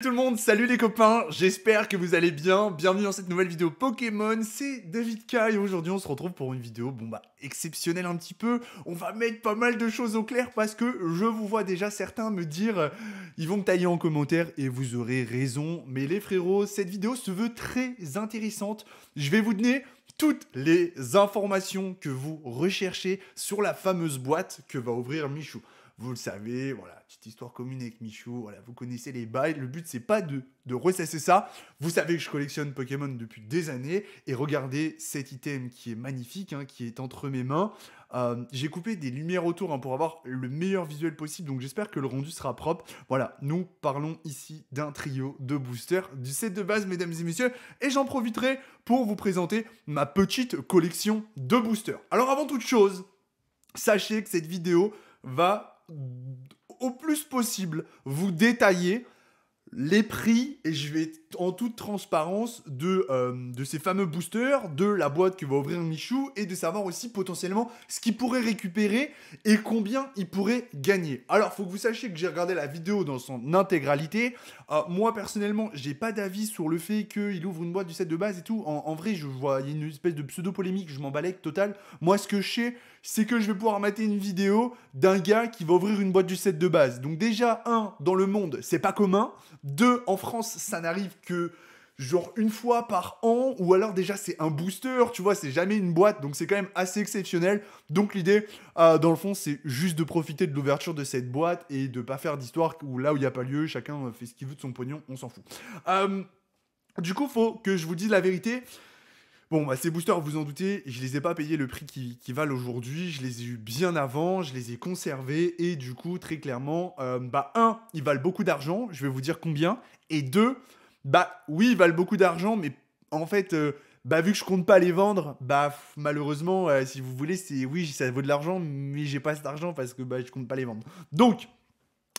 Tout le monde, salut les copains, j'espère que vous allez bien, bienvenue dans cette nouvelle vidéo Pokémon, c'est David K et aujourd'hui on se retrouve pour une vidéo, exceptionnelle un petit peu, on va mettre pas mal de choses au clair parce que je vous vois déjà certains me dire, ils vont me tailler en commentaire et vous aurez raison, mais les frérots, cette vidéo se veut très intéressante, je vais vous donner toutes les informations que vous recherchez sur la fameuse boîte que va ouvrir Michou. Vous le savez, voilà, petite histoire commune avec Michou, voilà, vous connaissez les bails, le but c'est pas de ressasser ça, vous savez que je collectionne Pokémon depuis des années, et regardez cet item qui est magnifique, hein, qui est entre mes mains, j'ai coupé des lumières autour pour avoir le meilleur visuel possible, donc j'espère que le rendu sera propre. Voilà, nous parlons ici d'un trio de boosters, du set de base mesdames et messieurs, et j'en profiterai pour vous présenter ma petite collection de boosters. Alors avant toute chose, sachez que cette vidéo va au plus possible vous détailler les prix, et je vais en toute transparence de ces fameux boosters, de la boîte que va ouvrir Michou, et de savoir aussi potentiellement ce qu'il pourrait récupérer et combien il pourrait gagner. Alors, faut que vous sachiez que j'ai regardé la vidéo dans son intégralité. Moi, personnellement, j'ai pas d'avis sur le fait qu'il ouvre une boîte du set de base et tout. En vrai, je vois, il y a une espèce de pseudo-polémique, je m'en balèque total. Moi, ce que je sais, c'est que je vais pouvoir mater une vidéo d'un gars qui va ouvrir une boîte du set de base. Donc déjà, dans le monde, c'est pas commun. 2, en France, ça n'arrive que genre une fois par an, ou alors déjà c'est un booster, tu vois, c'est jamais une boîte, donc c'est quand même assez exceptionnel. Donc l'idée, dans le fond, c'est juste de profiter de l'ouverture de cette boîte et de pas faire d'histoire où là où il n'y a pas lieu, chacun fait ce qu'il veut de son pognon, on s'en fout. Du coup, faut que je vous dise la vérité. Bon, ces boosters, vous en doutez, je les ai pas payés le prix qui valent aujourd'hui, je les ai eu bien avant, je les ai conservés, et du coup, très clairement, ils valent beaucoup d'argent, je vais vous dire combien, et 2, oui, ils valent beaucoup d'argent, mais en fait, vu que je compte pas les vendre, malheureusement, si vous voulez, oui, ça vaut de l'argent, mais j'ai pas cet argent parce que je compte pas les vendre. Donc,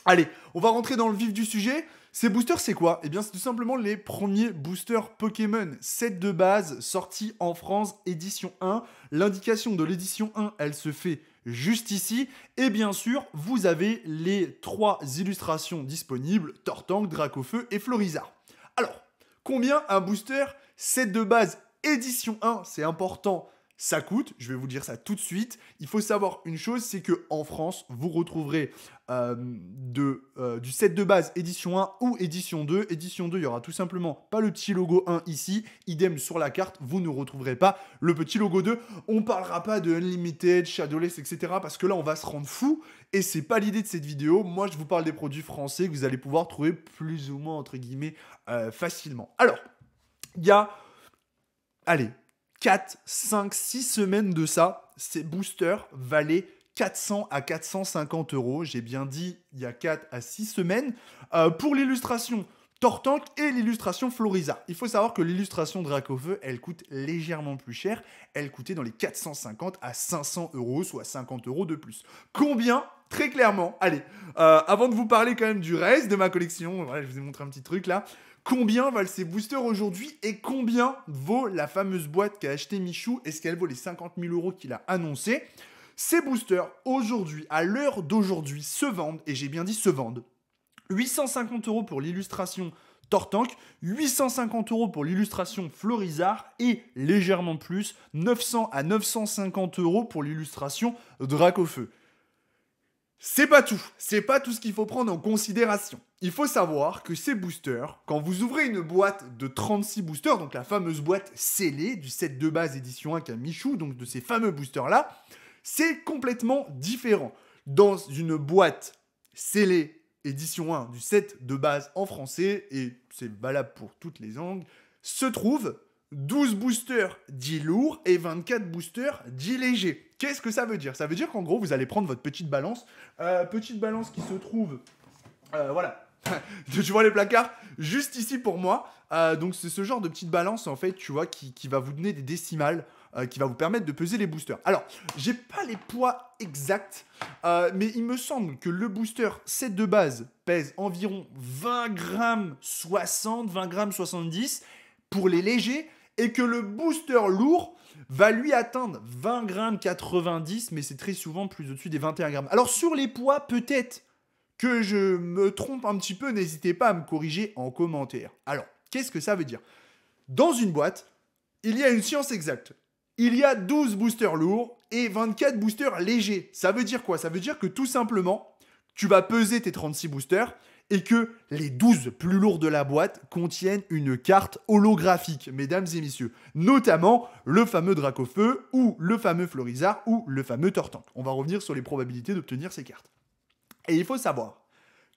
allez, on va rentrer dans le vif du sujet. Ces boosters, c'est quoi? Eh bien, c'est tout simplement les premiers boosters Pokémon. Set de base, sorti en France, édition 1. L'indication de l'édition 1, elle se fait juste ici. Et bien sûr, vous avez les 3 illustrations disponibles, Tortank, Dracofeu et Florizarre. Alors, combien un booster set de base édition 1, c'est important, ça coûte? Je vais vous dire ça tout de suite. Il faut savoir une chose, c'est que en France, vous retrouverez du set de base édition 1 ou édition 2. Édition 2, il y aura tout simplement pas le petit logo 1 ici. Idem sur la carte, vous ne retrouverez pas le petit logo 2. On parlera pas de Unlimited, Shadowless, etc. parce que là, on va se rendre fou. Et c'est pas l'idée de cette vidéo. Moi, je vous parle des produits français que vous allez pouvoir trouver plus ou moins, entre guillemets, facilement. Alors, il y a... Allez, 4, 5, 6 semaines de ça, ces boosters valaient 400 à 450 €. J'ai bien dit il y a 4 à 6 semaines. Pour l'illustration Tortank et l'illustration Florizarre. Il faut savoir que l'illustration Dracofeu, elle coûte légèrement plus cher. Elle coûtait dans les 450 à 500 €, soit 50 € de plus. Combien? Très clairement, allez, avant de vous parler quand même du reste de ma collection, voilà, je vous ai montré un petit truc là. Combien valent ces boosters aujourd'hui et combien vaut la fameuse boîte qu'a acheté Michou? Est-ce qu'elle vaut les 50 000 € qu'il a annoncé? Ces boosters, aujourd'hui, à l'heure d'aujourd'hui, se vendent, et j'ai bien dit se vendent, 850 € pour l'illustration Tortank, 850 € pour l'illustration Florizarre et légèrement plus, 900 à 950 € pour l'illustration Dracofeu. C'est pas tout ce qu'il faut prendre en considération. Il faut savoir que ces boosters, quand vous ouvrez une boîte de 36 boosters, donc la fameuse boîte scellée du set de base édition 1 qu'a Michou, donc de ces fameux boosters-là, c'est complètement différent. Dans une boîte scellée édition 1 du set de base en français, et c'est valable pour toutes les langues, se trouvent 12 boosters dits lourds et 24 boosters dits légers. Qu'est-ce que ça veut dire? Ça veut dire qu'en gros, vous allez prendre votre petite balance qui se trouve, voilà, tu vois les placards, juste ici pour moi. Donc c'est ce genre de petite balance, en fait, tu vois, qui va vous donner des décimales, qui va vous permettre de peser les boosters. Alors, j'ai pas les poids exacts, mais il me semble que le booster set de base pèse environ 20 grammes 60, 20 grammes 70 pour les légers, et que le booster lourd va lui atteindre 20 grammes 90, mais c'est très souvent plus au-dessus des 21 grammes. Alors sur les poids, peut-être Que je me trompe un petit peu, n'hésitez pas à me corriger en commentaire. Alors, qu'est-ce que ça veut dire? Dans une boîte, il y a une science exacte. Il y a 12 boosters lourds et 24 boosters légers. Ça veut dire quoi? Ça veut dire que tout simplement, tu vas peser tes 36 boosters et que les 12 plus lourds de la boîte contiennent une carte holographique, mesdames et messieurs. Notamment le fameux Dracofeu ou le fameux Florizard ou le fameux Tortank. On va revenir sur les probabilités d'obtenir ces cartes. Et il faut savoir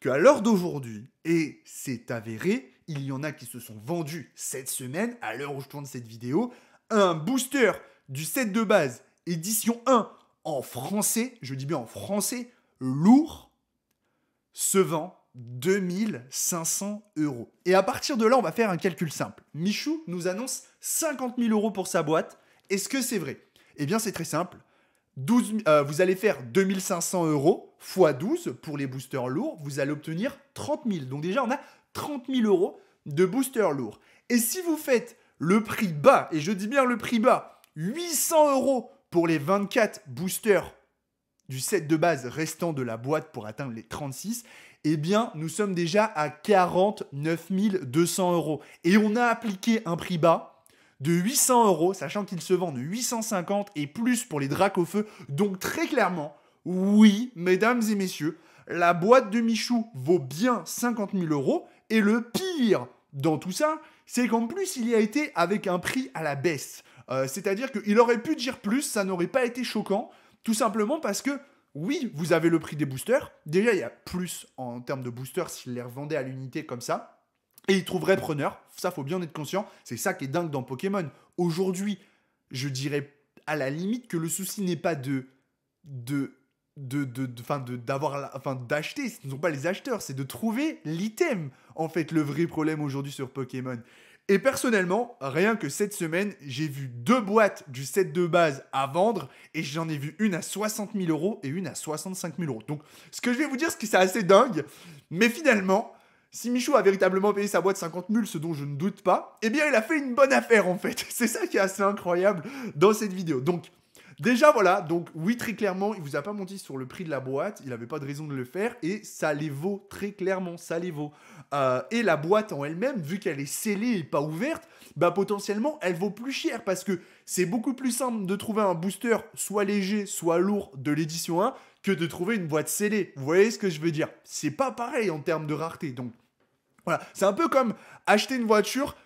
qu'à l'heure d'aujourd'hui, et c'est avéré, il y en a qui se sont vendus cette semaine, à l'heure où je tourne cette vidéo, un booster du set de base édition 1 en français, je dis bien en français, lourd, se vend 2500 €. Et à partir de là, on va faire un calcul simple. Michou nous annonce 50 000 € pour sa boîte. Est-ce que c'est vrai? Eh bien, c'est très simple. Vous allez faire 2500 € x 12 pour les boosters lourds. Vous allez obtenir 30 000. Donc déjà, on a 30 000 € de boosters lourds. Et si vous faites le prix bas, et je dis bien le prix bas, 800 € pour les 24 boosters du set de base restant de la boîte pour atteindre les 36, eh bien, nous sommes déjà à 49 200 €. Et on a appliqué un prix bas de 800 €, sachant qu'ils se vendent 850 et plus pour les Dracofeu. Donc, très clairement, oui, mesdames et messieurs, la boîte de Michou vaut bien 50 000 €. Et le pire dans tout ça, c'est qu'en plus, il y a été avec un prix à la baisse. C'est-à-dire qu'il aurait pu dire plus, ça n'aurait pas été choquant, tout simplement parce que, oui, vous avez le prix des boosters. Déjà, il y a plus en termes de boosters s'ils les revendaient à l'unité comme ça. Et ils trouveraient preneur. Ça, faut bien en être conscient. C'est ça qui est dingue dans Pokémon. Aujourd'hui, je dirais à la limite que le souci n'est pas d'acheter, ce ne sont pas les acheteurs, c'est de trouver l'item, en fait, le vrai problème aujourd'hui sur Pokémon. Et personnellement, rien que cette semaine, j'ai vu 2 boîtes du set de base à vendre et j'en ai vu une à 60 000 € et une à 65 000 €. Donc, ce que je vais vous dire, c'est que c'est assez dingue, mais finalement, si Michou a véritablement payé sa boîte 50 000, ce dont je ne doute pas, eh bien, il a fait une bonne affaire, en fait. C'est ça qui est assez incroyable dans cette vidéo. Donc, déjà, voilà, donc oui, très clairement, il vous a pas menti sur le prix de la boîte, il n'avait pas de raison de le faire, et ça les vaut, très clairement, ça les vaut. Et la boîte en elle-même, vu qu'elle est scellée et pas ouverte, bah potentiellement, elle vaut plus cher, parce que c'est beaucoup plus simple de trouver un booster, soit léger, soit lourd, de l'édition 1, que de trouver une boîte scellée. Vous voyez ce que je veux dire? C'est pas pareil en termes de rareté, donc voilà. C'est un peu comme acheter une voiture...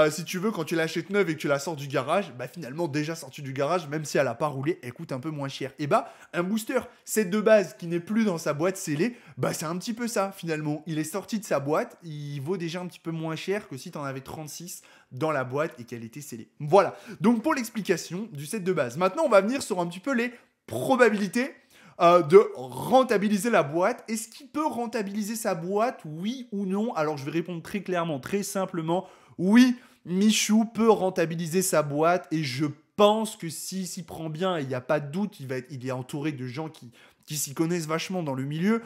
si tu veux, quand tu l'achètes neuve et que tu la sors du garage, bah finalement, déjà sortie du garage, même si elle n'a pas roulé, elle coûte un peu moins cher. Et bah, un booster, set de base qui n'est plus dans sa boîte scellée, bah c'est un petit peu ça finalement. Il est sorti de sa boîte, il vaut déjà un petit peu moins cher que si tu en avais 36 dans la boîte et qu'elle était scellée. Voilà, donc pour l'explication du set de base. Maintenant, on va venir sur un petit peu les probabilités de rentabiliser la boîte. Est-ce qu'il peut rentabiliser sa boîte, oui ou non? Alors, je vais répondre très clairement, très simplement. Oui, Michou peut rentabiliser sa boîte et je pense que s'il s'y prend bien, et il n'y a pas de doute, il est entouré de gens qui s'y connaissent vachement dans le milieu,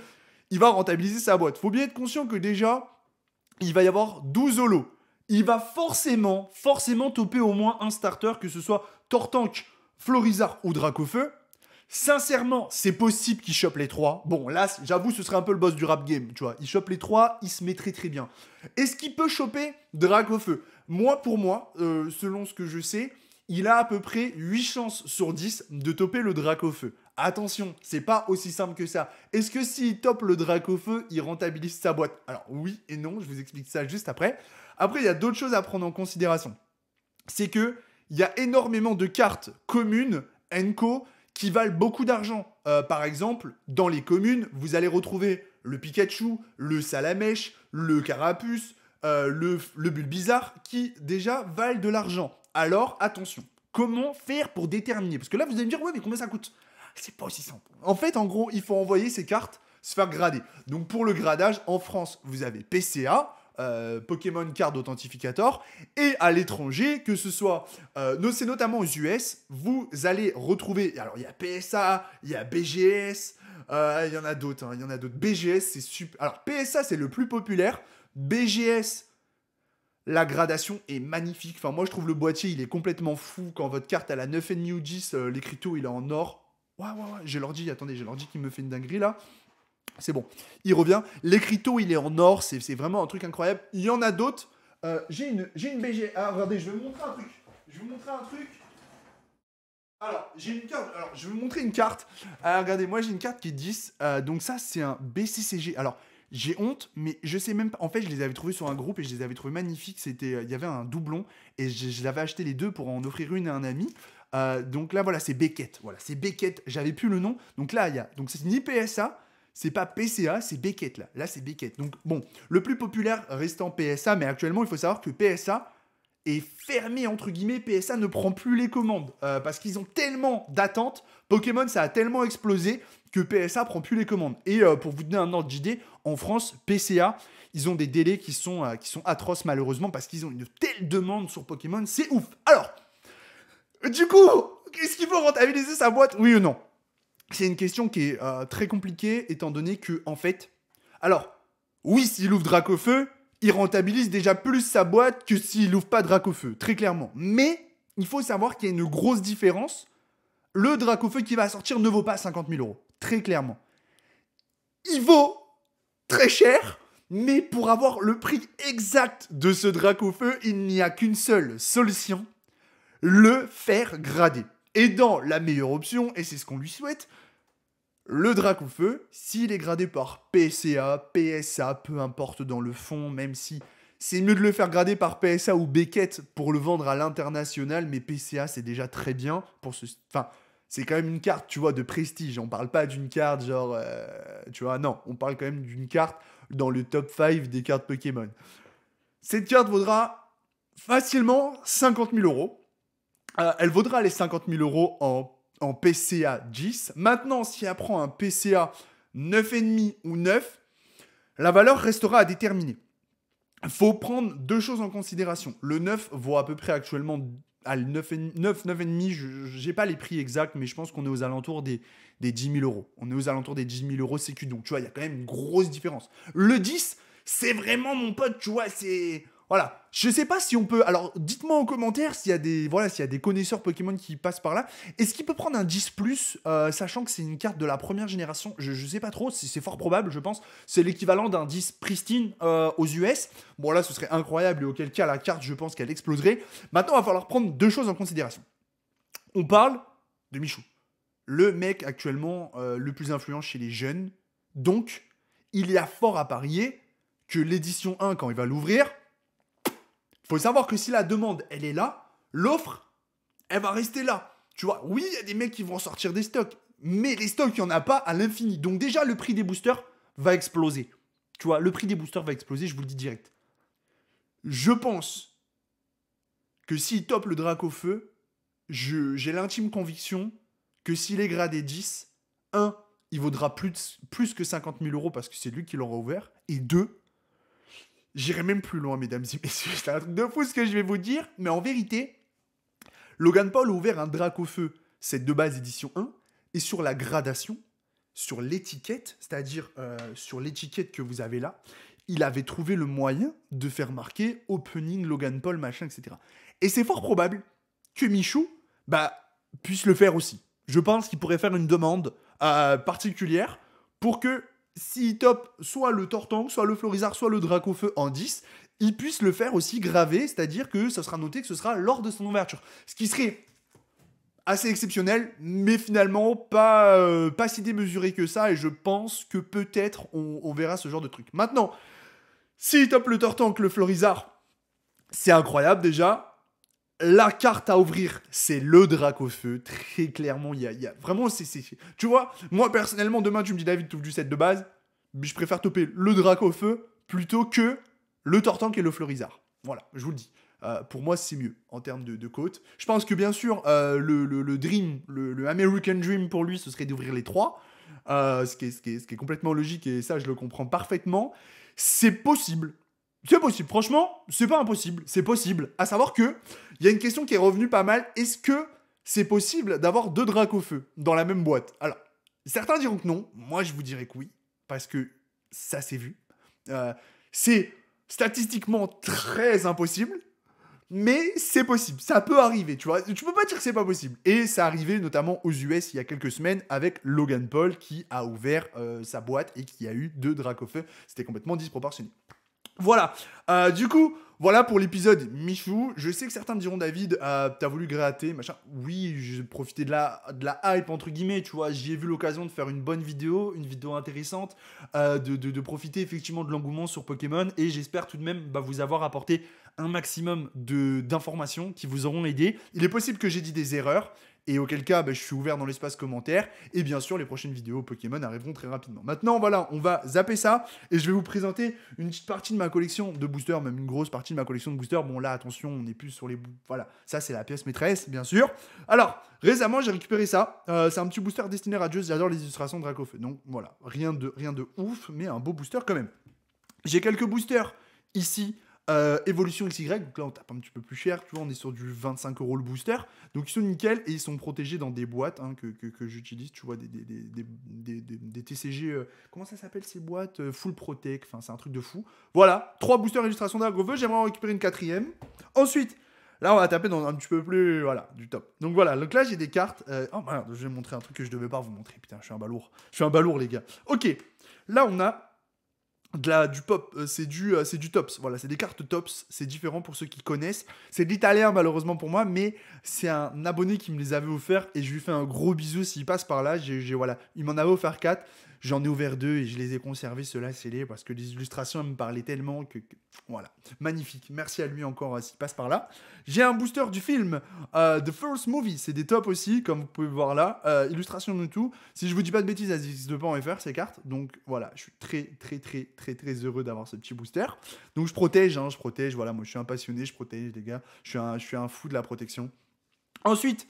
il va rentabiliser sa boîte. Faut bien être conscient que déjà, il va y avoir 12 holos. Il va forcément toper au moins un starter, que ce soit Tortank, Florizard ou Dracofeu. Sincèrement, c'est possible qu'il chope les 3. Bon, là, j'avoue, ce serait un peu le boss du rap game, tu vois. Il chope les 3, il se met très très bien. Est-ce qu'il peut choper Dracofeu? Pour moi, selon ce que je sais, il a à peu près 8 chances sur 10 de toper le Dracofeu. Attention, c'est pas aussi simple que ça. Est-ce que s'il tope le Dracofeu, il rentabilise sa boîte? Alors oui et non, je vous explique ça juste après. Après, il y a d'autres choses à prendre en considération. C'est que il y a énormément de cartes communes, Enco, qui valent beaucoup d'argent. Par exemple, dans les communes, vous allez retrouver le Pikachu, le Salamèche, le Carapuce, le Bulbizarre, qui déjà valent de l'argent. Alors, attention, comment faire pour déterminer? Parce que là, vous allez me dire, ouais, mais combien ça coûte? C'est pas aussi simple. En fait, en gros, il faut envoyer ces cartes se faire grader. Donc, pour le gradage, en France, vous avez PCA, Pokémon Card Authentificator, et à l'étranger, que ce soit, c'est notamment aux US, vous allez retrouver, alors il y a PSA, il y a BGS, il y en a d'autres, il y en a d'autres. BGS, c'est super. Alors PSA, c'est le plus populaire. BGS, la gradation est magnifique. Enfin, moi, je trouve le boîtier, il est complètement fou. Quand votre carte, elle a 9,5 ou 10, l'écriteau, il est en or. Ouais, j'ai l'ordi, attendez, j'ai l'ordi qui me fait une dinguerie, là. C'est bon, il revient. L'écriteau, il est en or, c'est vraiment un truc incroyable. Il y en a d'autres. J'ai une BG. Ah, regardez, je vais vous montrer un truc. Je vais vous montrer un truc. Alors, j'ai une carte. Alors, je vais vous montrer une carte. Regardez, moi, j'ai une carte qui est 10. Donc ça, c'est un BCCG. Alors, j'ai honte, mais je sais même pas. En fait, je les avais trouvés sur un groupe et je les avais trouvés magnifiques. C'était, il y avait un doublon et je l'avais acheté les deux pour en offrir une à un ami. Donc là, voilà, c'est Beckett. Voilà, c'est Beckett. J'avais plus le nom. Donc là, il y a. Donc c'est ni PSA. C'est pas PCA, c'est Beckett là. Là, c'est Beckett. Donc bon, le plus populaire restant PSA, mais actuellement, il faut savoir que PSA est fermé entre guillemets. PSA ne prend plus les commandes parce qu'ils ont tellement d'attentes. Pokémon, ça a tellement explosé que PSA prend plus les commandes. Et pour vous donner un ordre d'idée, en France, PCA, ils ont des délais qui sont atroces malheureusement parce qu'ils ont une telle demande sur Pokémon, c'est ouf. Alors, du coup, est-ce qu'il faut rentabiliser sa boîte, oui ou non? C'est une question qui est très compliquée, étant donné que, en fait... Alors, oui, s'il ouvre Dracofeu, il rentabilise déjà plus sa boîte que s'il ouvre pas Dracofeu, très clairement. Mais, il faut savoir qu'il y a une grosse différence. Le Dracofeu qui va sortir ne vaut pas 50 000 euros, très clairement. Il vaut très cher, mais pour avoir le prix exact de ce Dracofeu, il n'y a qu'une seule solution, le faire grader. Et dans la meilleure option, et c'est ce qu'on lui souhaite, le Dracofeu, s'il est gradé par PCA, PSA, peu importe dans le fond, même si c'est mieux de le faire grader par PSA ou Beckett pour le vendre à l'international, mais PCA c'est déjà très bien pour ce... Enfin, c'est quand même une carte, tu vois, de prestige. On parle pas d'une carte genre... tu vois, non, on parle quand même d'une carte dans le top 5 des cartes Pokémon. Cette carte vaudra facilement 50 000 euros. Elle vaudra les 50 000 euros en PCA 10. Maintenant, si elle prend un PCA 9,5 ou 9, la valeur restera à déterminer. Il faut prendre deux choses en considération. Le 9 vaut à peu près actuellement... À 9,5, je n'ai pas les prix exacts, mais je pense qu'on est aux alentours des 10 000 euros. On est aux alentours des 10 000 euros sécu. Donc, tu vois, il y a quand même une grosse différence. Le 10, c'est vraiment mon pote, tu vois, c'est... Voilà, je sais pas si on peut... Alors, dites-moi en commentaire s'il y a des, voilà, s'il y a des connaisseurs Pokémon qui passent par là. Est-ce qu'il peut prendre un 10+, sachant que c'est une carte de la première génération? Je sais pas trop, c'est fort probable, je pense. C'est l'équivalent d'un 10 pristine aux US. Bon, là, ce serait incroyable, et auquel cas, la carte, je pense qu'elle exploserait. Maintenant, il va falloir prendre deux choses en considération. On parle de Michou. Le mec, actuellement, le plus influent chez les jeunes. Donc, il y a fort à parier que l'édition 1, quand il va l'ouvrir... Faut savoir que si la demande, elle est là, l'offre, elle va rester là. Tu vois, oui, il y a des mecs qui vont sortir des stocks, mais les stocks, il n'y en a pas à l'infini. Donc déjà, le prix des boosters va exploser. Tu vois, le prix des boosters va exploser, je vous le dis direct. Je pense que s'il top le Dracofeu, j'ai l'intime conviction que s'il est gradé 10, 1, il vaudra plus que 50 000 euros parce que c'est lui qui l'aura ouvert, et 2, j'irai même plus loin, mesdames et messieurs. C'est un truc de fou ce que je vais vous dire. Mais en vérité, Logan Paul a ouvert un Dracofeu, cette de base édition 1. Et sur la gradation, sur l'étiquette, c'est-à-dire sur l'étiquette que vous avez là, il avait trouvé le moyen de faire marquer Opening Logan Paul, machin, etc. Et c'est fort probable que Michou puisse le faire aussi. Je pense qu'il pourrait faire une demande particulière pour que s'il top soit le Tortank, soit le Florizarre, soit le Dracofeu en 10, il puisse le faire aussi gravé, c'est-à-dire que ça sera noté que ce sera lors de son ouverture. Ce qui serait assez exceptionnel, mais finalement pas si démesuré que ça, et je pense que peut-être on verra ce genre de truc. Maintenant, s'il top le Tortank, le Florizarre, c'est incroyable déjà. La carte à ouvrir, c'est le Dracofeu. Très clairement, il y a vraiment... Tu vois, moi, personnellement, demain, tu me dis, David, tu ouvres du set de base, mais je préfère toper le Dracofeu plutôt que le Tortank et le Florizarre. Voilà, je vous le dis. Pour moi, c'est mieux en termes de côte. Je pense que, bien sûr, le Dream, le American Dream, pour lui, ce serait d'ouvrir les trois. Ce qui est complètement logique, et ça, je le comprends parfaitement. C'est possible. C'est possible, franchement, c'est pas impossible, c'est possible. À savoir que, il y a une question qui est revenue pas mal, est-ce que c'est possible d'avoir deux Dracofeu dans la même boîte? Alors, certains diront que non, moi je vous dirais que oui, parce que ça s'est vu. C'est statistiquement très impossible, Mais c'est possible, ça peut arriver, tu vois. Tu peux pas dire que c'est pas possible. Et ça arrivait notamment aux US il y a quelques semaines avec Logan Paul qui a ouvert sa boîte et qui a eu 2 Dracofeu. C'était complètement disproportionné. Voilà, du coup, voilà pour l'épisode Michou. Je sais que certains me diront, David, t'as voulu gratter, machin. Oui, j'ai profité de la hype, entre guillemets, tu vois. J'y ai vu l'occasion de faire une bonne vidéo, une vidéo intéressante, de profiter effectivement de l'engouement sur Pokémon. Et j'espère tout de même vous avoir apporté un maximum d'informations qui vous auront aidé. Il est possible que j'ai dit des erreurs. Et auquel cas, je suis ouvert dans l'espace commentaire. Et bien sûr, les prochaines vidéos Pokémon arriveront très rapidement. Maintenant, voilà, on va zapper ça. Et je vais vous présenter une petite partie de ma collection de boosters, même une grosse partie de ma collection de boosters. Bon, là, attention, on n'est plus sur les... Voilà, ça, c'est la pièce maîtresse, bien sûr. Alors, récemment, j'ai récupéré ça. C'est un petit booster destiné à Radius. J'adore les illustrations de Dracofeu. Donc, voilà, rien de ouf, mais un beau booster quand même. J'ai quelques boosters ici. Évolution XY, donc là on tape un petit peu plus cher, tu vois, on est sur du 25 € le booster. Donc ils sont nickel et ils sont protégés dans des boîtes que j'utilise, tu vois, des TCG, comment ça s'appelle ces boîtes Full Protect, enfin c'est un truc de fou. Voilà, 3 boosters illustration d'Argofeu, j'aimerais en récupérer une 4e. Ensuite, là on va taper dans un petit peu plus, voilà, du top. Donc voilà, donc là j'ai des cartes, oh merde, je vais montrer un truc que je devais pas vous montrer, putain, je suis un balourd. Je suis un balourd les gars. Ok, là on a du pop, c'est du tops, voilà, c'est des cartes tops, c'est différent pour ceux qui connaissent, c'est de l'italien malheureusement pour moi, mais c'est un abonné qui me les avait offerts et je lui fais un gros bisou s'il passe par là, voilà, il m'en avait offert 4, j'en ai ouvert 2 et je les ai conservés, ceux-là scellés, parce que les illustrations elles me parlaient tellement voilà, magnifique, merci à lui encore s'il passe par là. J'ai un booster du film, The First Movie, c'est des tops aussi, comme vous pouvez voir là, illustration de tout, si je vous dis pas de bêtises, elles n'existent pas en FR ces cartes, donc voilà, je suis très heureux d'avoir ce petit booster. Donc je protège, voilà, moi je suis un passionné, je protège les gars, je suis un fou de la protection. Ensuite,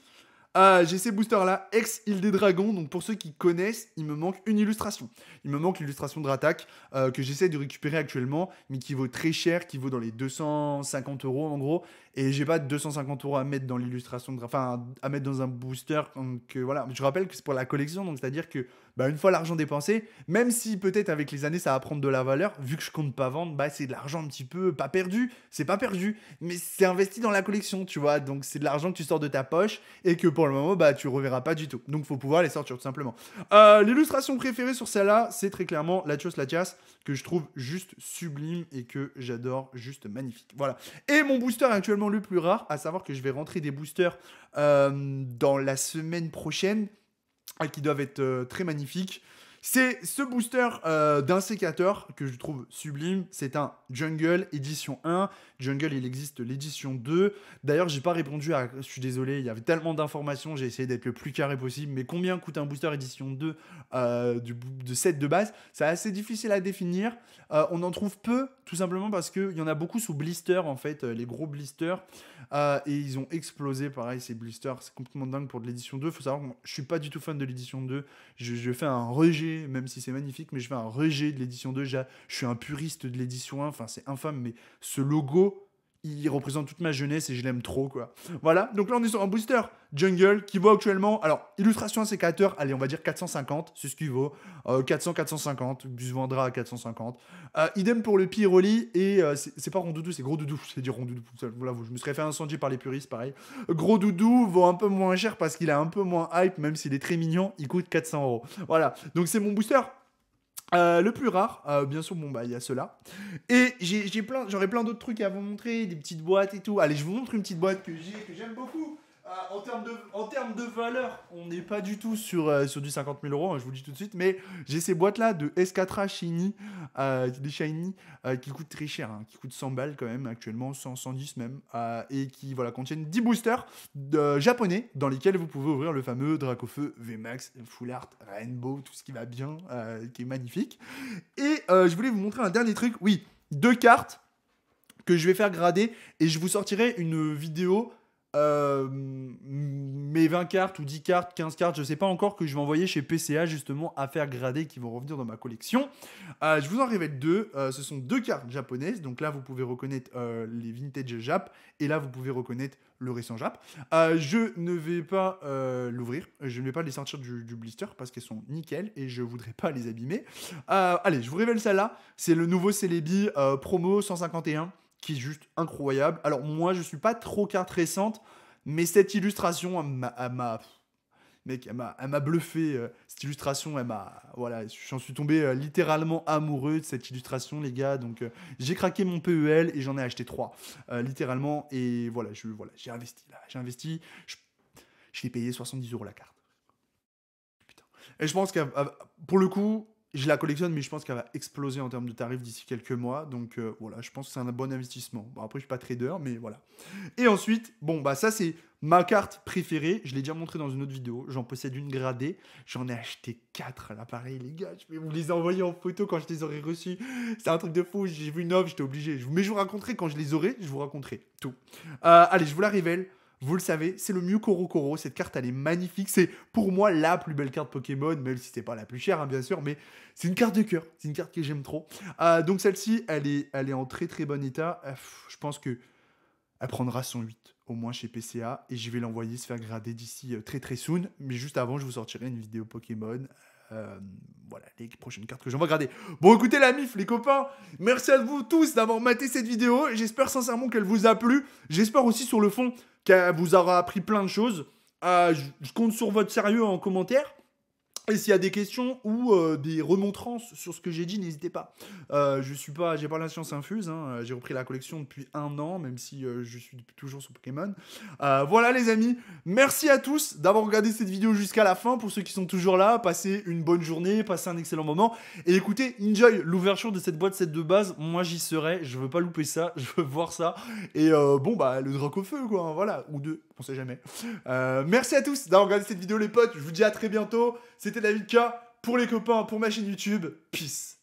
j'ai ces boosters-là, ex-Île des Dragons. Donc pour ceux qui connaissent, il me manque une illustration. Il me manque l'illustration de Ratak que j'essaie de récupérer actuellement, mais qui vaut très cher, qui vaut dans les 250 € en gros. Et j'ai pas 250 € à mettre dans l'illustration, enfin à mettre dans un booster. Donc voilà, je rappelle que c'est pour la collection, donc c'est-à-dire que une fois l'argent dépensé, même si peut-être avec les années ça va prendre de la valeur, vu que je compte pas vendre, c'est de l'argent un petit peu pas perdu, c'est pas perdu, mais c'est investi dans la collection, tu vois. Donc c'est de l'argent que tu sors de ta poche et que pour le moment tu reverras pas du tout. Donc faut pouvoir les sortir tout simplement. L'illustration préférée sur celle-là, c'est très clairement Latios Latias, que je trouve juste sublime et que j'adore, juste magnifique. Voilà. Et mon booster actuellement le plus rare, à savoir que je vais rentrer des boosters dans la semaine prochaine, qui doivent être très magnifiques. C'est ce booster d'un sécateur que je trouve sublime. C'est un Jungle édition 1. Jungle, il existe l'édition 2. D'ailleurs, j'ai pas répondu à... Je suis désolé, il y avait tellement d'informations. J'ai essayé d'être le plus carré possible. Mais combien coûte un booster édition 2 de set de base? C'est assez difficile à définir. On en trouve peu, tout simplement parce qu'il y en a beaucoup sous blister, en fait, les gros blisters. Et ils ont explosé, pareil, ces blisters. C'est complètement dingue pour de l'édition 2. Il faut savoir que moi, je suis pas du tout fan de l'édition 2. Je fais un rejet, même si c'est magnifique, mais je fais un rejet de l'édition 2. Je suis un puriste de l'édition 1. Enfin, c'est infâme, mais ce logo, il représente toute ma jeunesse et je l'aime trop, quoi. Voilà, donc là on est sur un booster Jungle qui vaut actuellement, alors illustration sécateur, allez on va dire 450, c'est ce qu'il vaut, 400-450, il se vendra à 450. Idem pour le Pyroli et c'est pas Rondoudou, c'est Gros Doudou, c'est dire Rondoudou, voilà, je me serais fait incendier par les puristes, pareil. Gros Doudou vaut un peu moins cher parce qu'il est un peu moins hype, même s'il est très mignon, il coûte 400 €. Voilà, donc c'est mon booster. Le plus rare, bien sûr, il y a ceux-là. Et j'aurais plein d'autres trucs à vous montrer, des petites boîtes et tout. Allez, je vous montre une petite boîte que j'aime beaucoup. En termes de valeur, on n'est pas du tout sur du 50 000 €, je vous le dis tout de suite, mais j'ai ces boîtes-là de S4A Shiny, des Shiny, qui coûtent très cher, qui coûtent 100 balles quand même, actuellement, 110 même, et qui contiennent 10 boosters japonais, dans lesquels vous pouvez ouvrir le fameux Dracofeu VMAX, Full Art, Rainbow, tout ce qui va bien, qui est magnifique. Et je voulais vous montrer un dernier truc, oui, 2 cartes que je vais faire grader, et je vous sortirai une vidéo mes 20 cartes ou 10 cartes, 15 cartes, je sais pas encore, que je vais envoyer chez PCA justement à faire grader, qui vont revenir dans ma collection. Je vous en révèle 2, ce sont 2 cartes japonaises, donc là vous pouvez reconnaître les vintage Jap, et là vous pouvez reconnaître le récent Jap. Je ne vais pas l'ouvrir, je ne vais pas les sortir du blister parce qu'elles sont nickel et je voudrais pas les abîmer. Allez, je vous révèle celle-là, c'est le nouveau Celebi promo 151. qui est juste incroyable. Alors moi, je suis pas trop carte récente, mais cette illustration, mec, elle m'a bluffé. Cette illustration, voilà, j'en suis tombé littéralement amoureux de cette illustration, les gars. Donc, j'ai craqué mon PEL et j'en ai acheté 3, littéralement. Et voilà, j'ai investi là. J'ai investi. Je l'ai payé 70 € la carte. Putain. Et je pense que pour le coup, je la collectionne, mais je pense qu'elle va exploser en termes de tarifs d'ici quelques mois. Donc voilà, je pense que c'est un bon investissement. Bon, après, je suis pas trader, mais voilà. Et ensuite, bon, bah ça, c'est ma carte préférée. Je l'ai déjà montré dans une autre vidéo. J'en possède une gradée. J'en ai acheté 4 à l'appareil, les gars. Je vais vous les envoyer en photo quand je les aurai reçus. C'est un truc de fou. J'ai vu une offre, j'étais obligé. Mais je vous raconterai quand je les aurai. Je vous raconterai tout. Allez, je vous la révèle. Vous le savez, c'est le Mew Korokoro. Cette carte, elle est magnifique. C'est pour moi la plus belle carte Pokémon, même si c'est pas la plus chère, hein, bien sûr, mais c'est une carte de cœur. C'est une carte que j'aime trop. Donc celle-ci, elle est en très très bon état. Je pense que elle prendra son 8 au moins chez PCA et je vais l'envoyer se faire grader d'ici très très soon. Mais juste avant, je vous sortirai une vidéo Pokémon. Voilà, les prochaines cartes que j'envoie grader. Bon, écoutez la mif, les copains, merci à vous tous d'avoir maté cette vidéo. J'espère sincèrement qu'elle vous a plu. J'espère aussi sur le fond qu'elle vous aura appris plein de choses. Je compte sur votre sérieux en commentaire. Et s'il y a des questions ou des remontrances sur ce que j'ai dit, n'hésitez pas. J'ai pas la science infuse. Hein. J'ai repris la collection depuis 1 an, même si je suis toujours sur Pokémon. Voilà les amis. Merci à tous d'avoir regardé cette vidéo jusqu'à la fin. Pour ceux qui sont toujours là, passez une bonne journée, passez un excellent moment. Et écoutez, enjoy l'ouverture de cette boîte set de base. Moi j'y serai. Je veux pas louper ça. Je veux voir ça. Et bon bah le drac au feu quoi. Hein, voilà. Ou deux. On sait jamais. Merci à tous d'avoir regardé cette vidéo les potes. Je vous dis à très bientôt. C'était David K pour les copains, pour ma chaîne YouTube. Peace.